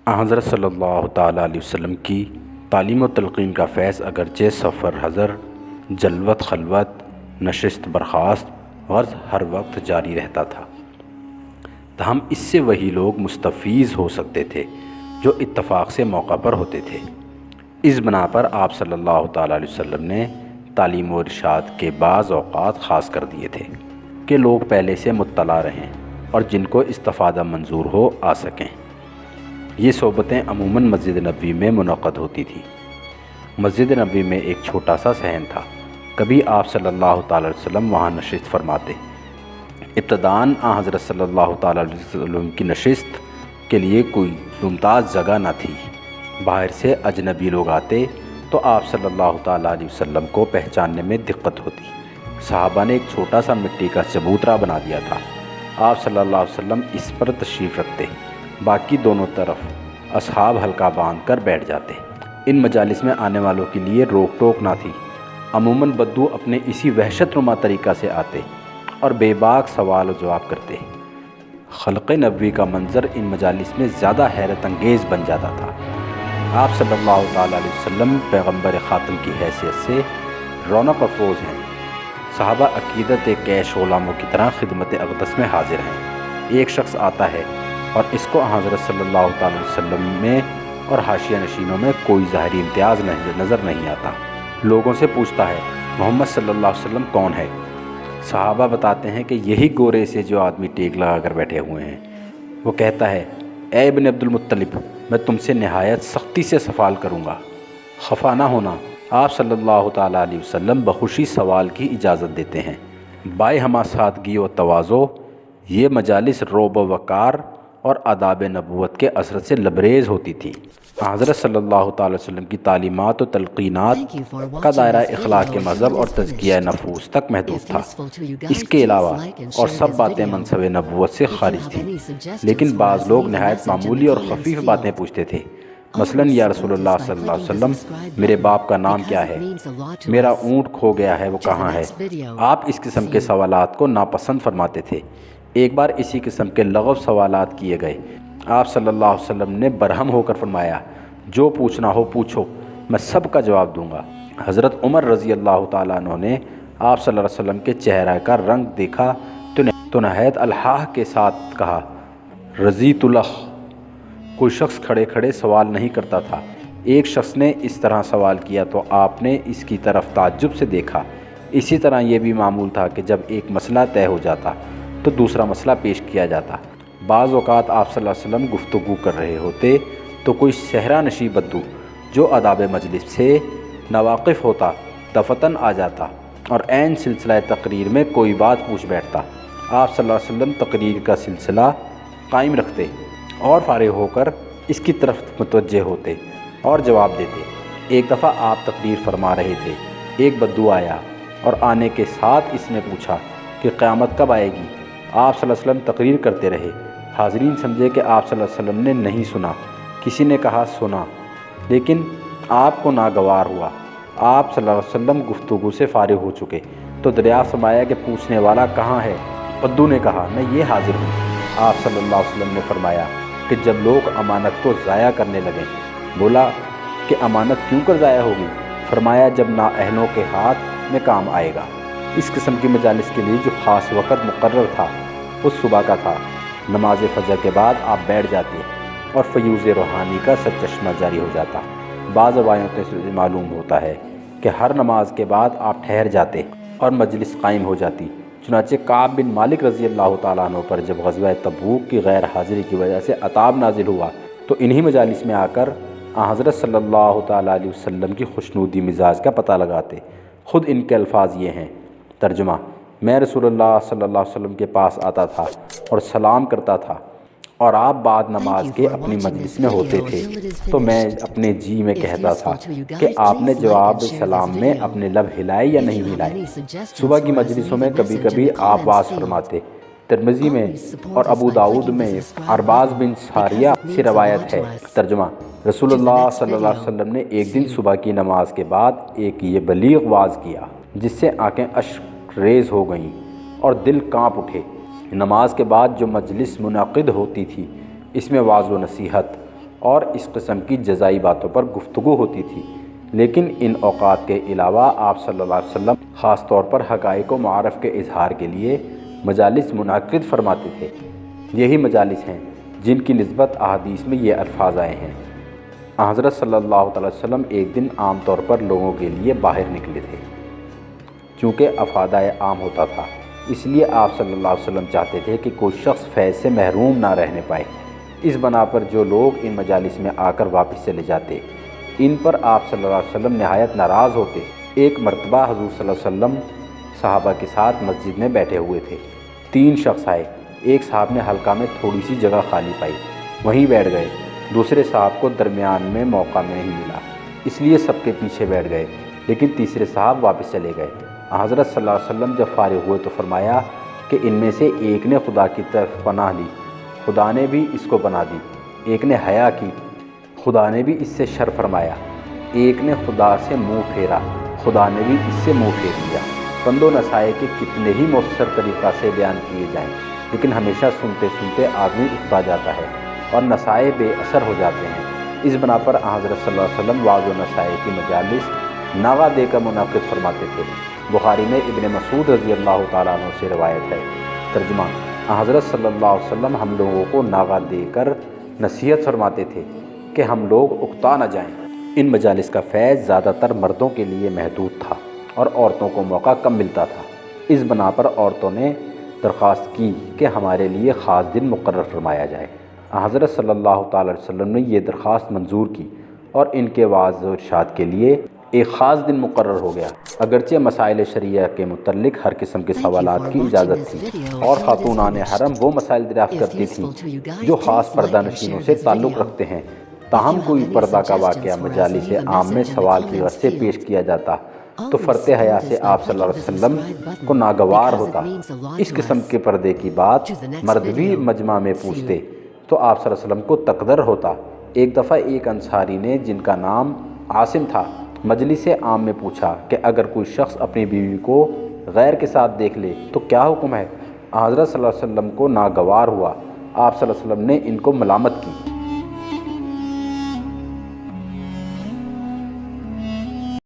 حضرت صلی اللہ تعالیٰ علیہ وسلم کی تعلیم و تلقین کا فیض اگرچہ سفر حضر، جلوت خلوت، نشست برخاست غرض ہر وقت جاری رہتا تھا، تاہم اس سے وہی لوگ مستفیض ہو سکتے تھے جو اتفاق سے موقع پر ہوتے تھے۔ اس بنا پر آپ صلی اللہ تعالیٰ علیہ وسلم نے تعلیم و ارشاد کے بعض اوقات خاص کر دیے تھے کہ لوگ پہلے سے مطلع رہیں اور جن کو استفادہ منظور ہو آ سکیں۔ یہ صحبتیں عموماً مسجد نبوی میں منعقد ہوتی تھیں۔ مسجد نبوی میں ایک چھوٹا سا صحن تھا، کبھی آپ صلی اللہ تعالیٰ علیہ وسلم وہاں نشست فرماتے۔ ابتداً حضرت صلی اللہ تعالیٰ علیہ وسلم کی نشست کے لیے کوئی ممتاز جگہ نہ تھی۔ باہر سے اجنبی لوگ آتے تو آپ صلی اللہ تعالیٰ علیہ وسلم کو پہچاننے میں دقت ہوتی۔ صحابہ نے ایک چھوٹا سا مٹی کا چبوترا بنا دیا تھا، آپ صلی اللہ علیہ وسلم اس پر تشریف رکھتے، باقی دونوں طرف اصحاب حلقہ باندھ کر بیٹھ جاتے۔ ان مجالس میں آنے والوں کے لیے روک ٹوک نہ تھی، عموماً بدو اپنے اسی وحشت نما طریقہ سے آتے اور بے باک سوال و جواب کرتے۔ خلق نبوی کا منظر ان مجالس میں زیادہ حیرت انگیز بن جاتا تھا۔ آپ صلی اللہ تعالیٰ علیہ وسلم پیغمبر خاتم کی حیثیت سے رونق افروز ہیں، صحابہ عقیدت کیش غلاموں کی طرح خدمت اقدس میں حاضر ہیں۔ ایک شخص آتا ہے اور اس کو حضرت صلی اللہ تعالیٰ علیہ وسلم میں اور حاشیہ نشینوں میں کوئی ظاہری امتیاز نظر نہیں آتا۔ لوگوں سے پوچھتا ہے محمد صلی اللہ علیہ وسلم کون ہے؟ صحابہ بتاتے ہیں کہ یہی گورے سے جو آدمی ٹیک لگا کر بیٹھے ہوئے ہیں۔ وہ کہتا ہے اے ابن عبد المطلب، میں تم سے نہایت سختی سے سوال کروں گا، خفا نہ ہونا۔ آپ صلی اللہ تعالیٰ علیہ وسلم بخوشی سوال کی اجازت دیتے ہیں۔ بائے ہمہ سادگی و تواضع یہ مجالس رعب و وقار اور آداب نبوت کے اثرت سے لبریز ہوتی تھی۔ حضرت صلی اللہ تعالیٰ علیہ وسلم کی تعلیمات و تلقینات کا دائرہ اخلاق مذہب اور تزکیہ نفوس تک محدود تھا۔ اس کے علاوہ اور سب باتیں منصب نبوت سے خارج تھیں، لیکن بعض لوگ نہایت معمولی اور خفیف باتیں پوچھتے تھے، مثلاً یا رسول اللہ صلی اللہ علیہ وسلم میرے باپ کا نام کیا ہے، میرا اونٹ کھو گیا ہے وہ کہاں ہے۔ آپ اس قسم کے سوالات کو ناپسند فرماتے تھے۔ ایک بار اسی قسم کے لغو سوالات کیے گئے، آپ صلی اللہ علیہ وسلم نے برہم ہو کر فرمایا جو پوچھنا ہو پوچھو، میں سب کا جواب دوں گا۔ حضرت عمر رضی اللہ تعالیٰ عنہ نے آپ صلی اللہ علیہ وسلم کے چہرہ کا رنگ دیکھا تو نہایت الحاح کے ساتھ کہا رضیت لک۔ کوئی شخص کھڑے کھڑے سوال نہیں کرتا تھا۔ ایک شخص نے اس طرح سوال کیا تو آپ نے اس کی طرف تعجب سے دیکھا۔ اسی طرح یہ بھی معمول تھا کہ جب ایک مسئلہ طے ہو جاتا تو دوسرا مسئلہ پیش کیا جاتا۔ بعض اوقات آپ صلی اللہ علیہ وسلم گفتگو کر رہے ہوتے تو کوئی صحرا نشیں بدو جو آداب مجلس سے ناواقف ہوتا دفتن آ جاتا اور عین سلسلہ تقریر میں کوئی بات پوچھ بیٹھتا۔ آپ صلی اللہ علیہ وسلم تقریر کا سلسلہ قائم رکھتے اور فارغ ہو کر اس کی طرف متوجہ ہوتے اور جواب دیتے۔ ایک دفعہ آپ تقریر فرما رہے تھے، ایک بدو آیا اور آنے کے ساتھ اس نے پوچھا کہ قیامت کب آئے گی؟ آپ صلی اللہ علیہ وسلم تقریر کرتے رہے۔ حاضرین سمجھے کہ آپ صلی اللہ علیہ وسلم نے نہیں سنا۔ کسی نے کہا سنا، لیکن آپ کو ناگوار ہوا۔ آپ صلی اللہ علیہ وسلم گفتگو سے فارغ ہو چکے تو دریافت فرمایا کہ پوچھنے والا کہاں ہے؟ بدو نے کہا میں یہ حاضر ہوں۔ آپ صلی اللہ علیہ وسلم نے فرمایا کہ جب لوگ امانت کو ضائع کرنے لگیں۔ بولا کہ امانت کیوں کر ضائع ہوگی؟ فرمایا جب نااہلوں کے ہاتھ میں کام آئے گا۔ اس قسم کی مجالس کے لیے جو خاص وقت مقرر تھا وہ صبح کا تھا۔ نماز فجر کے بعد آپ بیٹھ جاتے اور فیوز روحانی کا سرچشمہ جاری ہو جاتا۔ بعض روایتوں سے معلوم ہوتا ہے کہ ہر نماز کے بعد آپ ٹھہر جاتے اور مجلس قائم ہو جاتی۔ چنانچہ کعب بن مالک رضی اللہ تعالیٰ عنہ پر جب غزوہ تبوک کی غیر حاضری کی وجہ سے عتاب نازل ہوا تو انہی مجالس میں آ کر حضرت صلی اللہ تعالیٰ علیہ وسلم کی خوشنودی مزاج کا پتہ لگاتے۔ خود ان کے الفاظ یہ ہیں، ترجمہ: میں رسول اللہ صلی اللہ علیہ وسلم کے پاس آتا تھا اور سلام کرتا تھا اور آپ بعد نماز کے اپنی مجلس میں ہوتے تھے تو میں اپنے جی میں کہتا تھا کہ آپ نے جواب سلام میں اپنے لب ہلائے یا نہیں ہلائے۔ صبح کی مجلسوں میں کبھی کبھی آپ واز فرماتے۔ ترمذی میں اور ابو داؤد میں ارباز بن ساریہ سے روایت ہے، ترجمہ: رسول اللہ صلی اللہ علیہ وسلم نے ایک دن صبح کی نماز کے بعد ایک یہ بلیغ واز کیا جس سے آنکھیں اشک ریز ہو گئیں اور دل کانپ اٹھے۔ نماز کے بعد جو مجلس منعقد ہوتی تھی اس میں واعظ و نصیحت اور اس قسم کی جزائی باتوں پر گفتگو ہوتی تھی، لیکن ان اوقات کے علاوہ آپ صلی اللہ علیہ وسلم خاص طور پر حقائق و معارف کے اظہار کے لیے مجالس منعقد فرماتے تھے۔ یہی مجالس ہیں جن کی نسبت احادیث میں یہ الفاظ آئے ہیں۔ حضرت صلی اللہ علیہ وسلم ایک دن عام طور پر لوگوں کے لیے باہر نکلے تھے۔ چونکہ افادہ عام ہوتا تھا، اس لیے آپ صلی اللہ علیہ وسلم چاہتے تھے کہ کوئی شخص فیض سے محروم نہ رہنے پائے۔ اس بنا پر جو لوگ ان مجالس میں آ کر واپس چلے جاتے، ان پر آپ صلی اللہ علیہ وسلم نہایت ناراض ہوتے۔ ایک مرتبہ حضور صلی اللہ علیہ وسلم صحابہ کے ساتھ مسجد میں بیٹھے ہوئے تھے۔ 3 شخص آئے۔ ایک صاحب نے حلقہ میں تھوڑی سی جگہ خالی پائی، وہیں بیٹھ گئے۔ دوسرے صاحب کو درمیان میں موقع نہیں ملا، اس لیے سب کے پیچھے بیٹھ گئے، لیکن تیسرے صاحب واپس چلے گئے۔ حضرت صلی اللہ علیہ وسلم جب فارغ ہوئے تو فرمایا کہ ان میں سے ایک نے خدا کی طرف پناہ لی، خدا نے بھی اس کو پناہ دی۔ ایک نے حیا کی، خدا نے بھی اس سے شر فرمایا۔ ایک نے خدا سے منہ پھیرا، خدا نے بھی اس سے منہ پھیر لیا۔ پند و نصائح کے کتنے ہی مؤثر طریقہ سے بیان کیے جائیں، لیکن ہمیشہ سنتے سنتے آدمی اکتا جاتا ہے اور نصائح بے اثر ہو جاتے ہیں۔ اس بنا پر حضرت صلی اللہ علیہ وسلم وعظ و نصائح کی مجالس ناغہ دے کر منعقد فرماتے تھے۔ بخاری میں ابن مسعود رضی اللہ تعالیٰ عنہ سے روایت ہے۔ ترجمہ: حضرت صلی اللہ علیہ وسلم ہم لوگوں کو ناغہ دے کر نصیحت فرماتے تھے کہ ہم لوگ اکتا نہ جائیں۔ ان مجالس کا فیض زیادہ تر مردوں کے لیے محدود تھا اور عورتوں کو موقع کم ملتا تھا۔ اس بنا پر عورتوں نے درخواست کی کہ ہمارے لیے خاص دن مقرر فرمایا جائے۔ حضرت صلی اللہ تعالیٰ علیہ وسلم نے یہ درخواست منظور کی اور ان کے وعظ و ارشاد کے لیے ایک خاص دن مقرر ہو گیا۔ اگرچہ مسائل شرعیہ کے متعلق ہر قسم کے سوالات کی اجازت تھی اور خاتونان حرم وہ مسائل دریافت کرتی تھیں جو خاص پردہ نشینوں سے تعلق رکھتے ہیں، تاہم کوئی پردہ کا واقعہ مجالس عام میں سوال کی غرض سے پیش کیا جاتا تو فرط حیا سے آپ صلی اللہ علیہ وسلم کو ناگوار ہوتا۔ اس قسم کے پردے کی بات مرد بھی مجمع میں پوچھتے تو آپ صلی اللہ علیہ وسلم کو تقدر ہوتا۔ ایک دفعہ ایک انصاری نے جن کا نام عاصم تھا مجلس عام میں پوچھا کہ اگر کوئی شخص اپنی بیوی کو غیر کے ساتھ دیکھ لے تو کیا حکم ہے؟ حضرت صلی اللہ علیہ وسلم کو ناگوار ہوا۔ آپ صلی اللہ علیہ وسلم نے ان کو ملامت کی۔